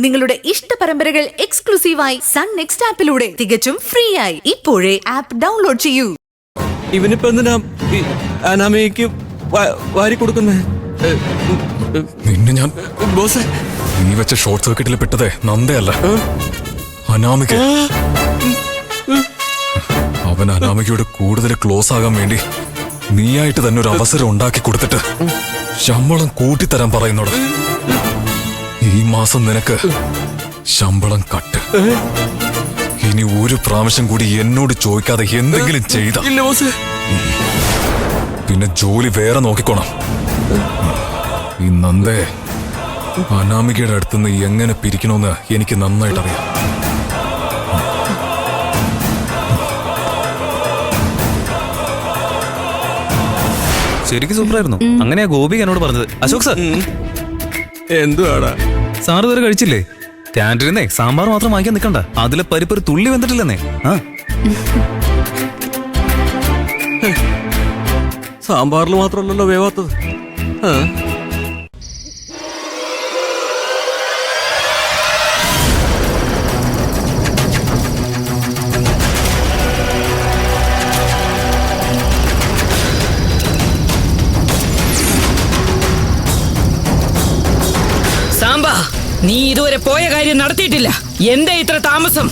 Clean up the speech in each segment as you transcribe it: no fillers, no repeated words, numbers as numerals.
നിങ്ങളുടെ ഇഷ്ട പരമ്പരകൾ എക്സ്ക്ലൂസീവായി സൺ നെക്സ്റ്റ് ആപ്പിലൂടെ തികച്ചും ഫ്രീ ആയി ഇപ്പോഴേ ആപ്പ് ഡൗൺലോഡ് ചെയ്യൂ. ഇവനിപ്പോ എന്തിനാ അനാമയ്ക്ക് വാരി കൊടുക്കുന്നേ? നിന്നെ ഞാൻ ബോസേ, നീ വെച്ച ഷോർട്ട് സർക്യൂട്ടിൽ പെട്ടതേ നന്ദയല്ല, അനാമിക. അവൻ അനാമികയോട് കൂടുതൽ ക്ലോസ് ആകാൻ വേണ്ടി നീയായിട്ട് തന്നെ ഒരു അവസരം ഉണ്ടാക്കി കൊടുത്തിട്ട് ശമ്പളം കൂട്ടിത്തരാൻ പറയുന്നോട്. ഈ മാസം നിനക്ക് ശമ്പളം കട്ട്. ഇനി ഒരു പ്രാവശ്യം കൂടി എന്നോട് ചോദിക്കാതെ എന്തെങ്കിലും ചെയ്ത പിന്നെ ജോലി വേറെ നോക്കിക്കോണം. ഈ നന്ദേ അനാമികയുടെ അടുത്തുനിന്ന് എങ്ങനെ പിരിക്കണമെന്ന് എനിക്ക് നന്നായിട്ട് അറിയാം. ശരിക്കും സൂപ്പറായിരുന്നു. അങ്ങനെയാ ഗോപി എന്നോട് പറഞ്ഞത്. അശോക് സാർ എന്തുവാടാ സാർ ഇതുവരെ കഴിച്ചില്ലേ? ക്യാൻറ്റീനിന്നേ സാമ്പാർ മാത്രം വാങ്ങിക്കാൻ നിൽക്കണ്ട, അതിലെ പരിപ്പ് ഒരു തുള്ളി വന്നിട്ടില്ലെന്നേ. സാമ്പാറിൽ മാത്രമല്ലല്ലോ വേവാത്തത്. നീ ഇതുവരെ പോയ കാര്യം നടത്തിയിട്ടില്ല. എന്താ ഇത്ര താമസം?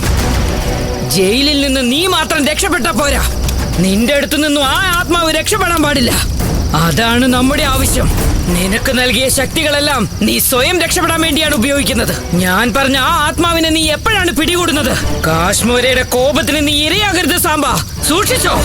ജയിലിൽ നിന്ന് നീ മാത്രം രക്ഷപ്പെട്ടാ പോരാ, നിന്റെ അടുത്തു നിന്നും ആ ആത്മാവ് രക്ഷപ്പെടാൻ പാടില്ല. അതാണ് നമ്മുടെ ആവശ്യം. നിനക്ക് നൽകിയ ശക്തികളെല്ലാം നീ സ്വയം രക്ഷപ്പെടാൻ വേണ്ടിയാണ് ഉപയോഗിക്കുന്നത്. ഞാൻ പറഞ്ഞ ആ ആത്മാവിനെ നീ എപ്പോഴാണ് പിടികൂടുന്നത്? കാശ്മീരയുടെ കോപത്തിന് നീ ഇരയാകരുത് സാമ്പ, സൂക്ഷിച്ചോ.